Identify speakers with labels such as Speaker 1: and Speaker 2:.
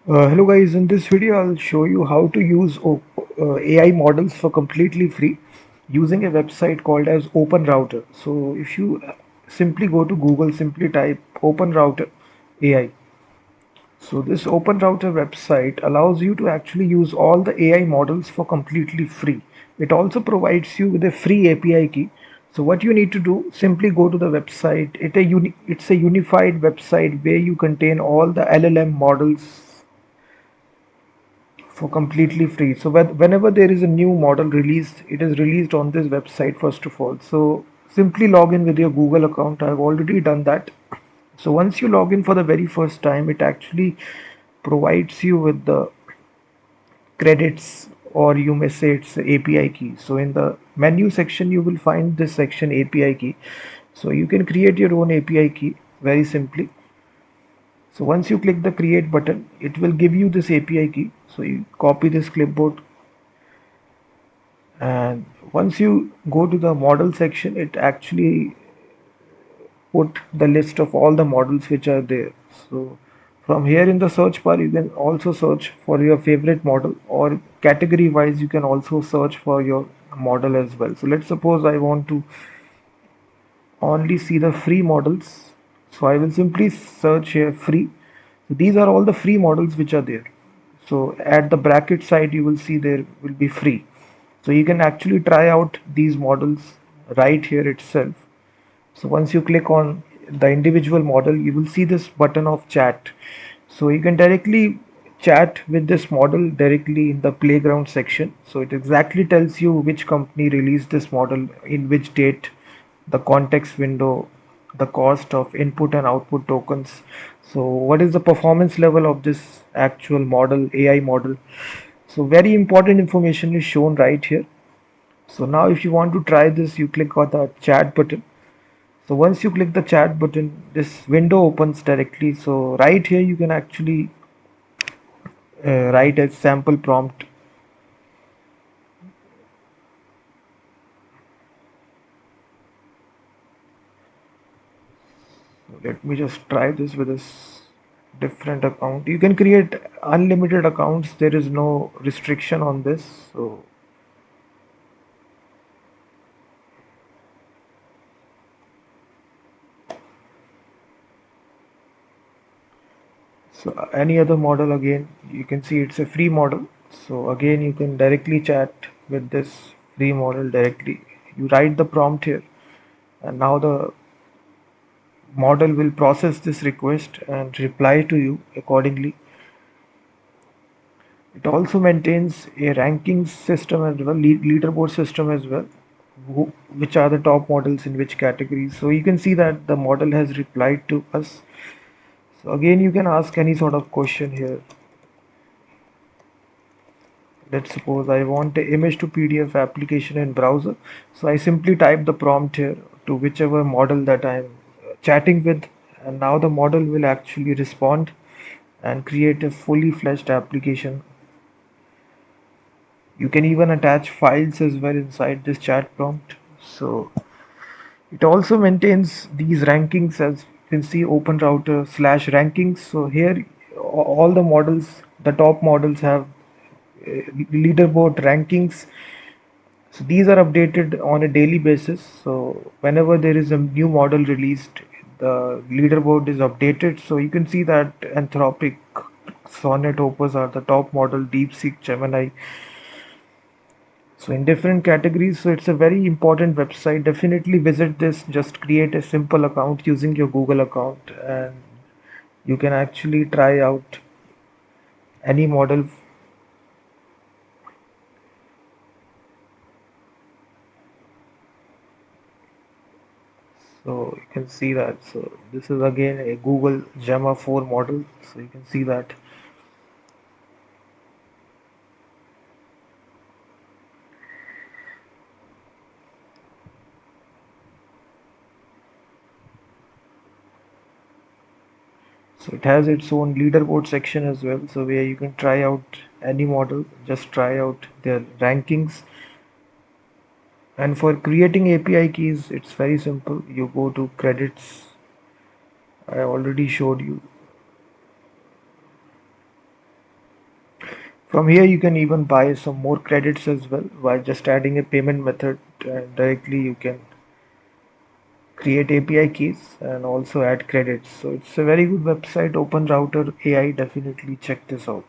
Speaker 1: Hello guys, in this video I'll show you how to use AI models for completely free using a website called as OpenRouter. So if you simply go to Google, simply type OpenRouter AI. So this OpenRouter website allows you to actually use all the AI models for completely free. It also provides you with a free API key. So what you need to do, simply go to the website. It's a unified website where you contain all the LLM models for completely free. So whenever there is a new model released, it is released on this website first of all. So simply log in with your Google account. I've already done that. So once you log in for the very first time, it actually provides you with the credits, or you may say it's the API key. So in the menu section, you will find this section API key. So you can create your own API key very simply. So once you click the create button, it will give you this API key. So you copy this clipboard, and once you go to the model section, it actually put the list of all the models which are there. So from here in the search bar, you can also search for your favorite model, or category wise you can also search for your model as well. So let's suppose I want to only see the free models, so I will simply search here free. So these are all the free models which are there. So at the bracket side you will see there will be free. So you can actually try out these models right here itself. So once you click on the individual model, you will see this button of chat. So you can directly chat with this model directly in the playground section. So it exactly tells you which company released this model, in which date, the context window, the cost of input and output tokens. So what is the performance level of this actual model, AI model? So very important information is shown right here. So now if you want to try this, you click on the chat button. So once you click the chat button, this window opens directly. So right here you can actually write a sample prompt. So let me just try this with this different account. You can create unlimited accounts. There is no restriction on this. So any other model, again, you can see it's a free model. So again, you can directly chat with this free model directly. You write the prompt here, and now the model will process this request and reply to you accordingly. It also maintains a ranking system as well, leaderboard system as well, which are the top models in which categories. So you can see that the model has replied to us. So again, you can ask any sort of question here. Let's suppose I want a image to PDF application in browser. So I simply type the prompt here to whichever model that I'm chatting with, and now the model will actually respond and create a fully fledged application. You can even attach files as well inside this chat prompt. So it also maintains these rankings, as you can see, OpenRouter slash rankings. So here all the models, the top models have leaderboard rankings. So these are updated on a daily basis. So whenever there is a new model released, the leaderboard is updated. So you can see that Anthropic, Sonnet, Opus are the top model, DeepSeek, Gemini. So in different categories, so it's a very important website. Definitely visit this. Just create a simple account using your Google account, and you can actually try out any model. So you can see that. So this is again a Google Gemma 4 model. So you can see that. So it has its own leaderboard section as well. So where you can try out any model, just try out their rankings. And for creating API keys, it's very simple. You go to credits. I already showed you. From here, you can even buy some more credits as well by just adding a payment method, and directly you can create API keys and also add credits. So it's a very good website, OpenRouter AI. Definitely check this out.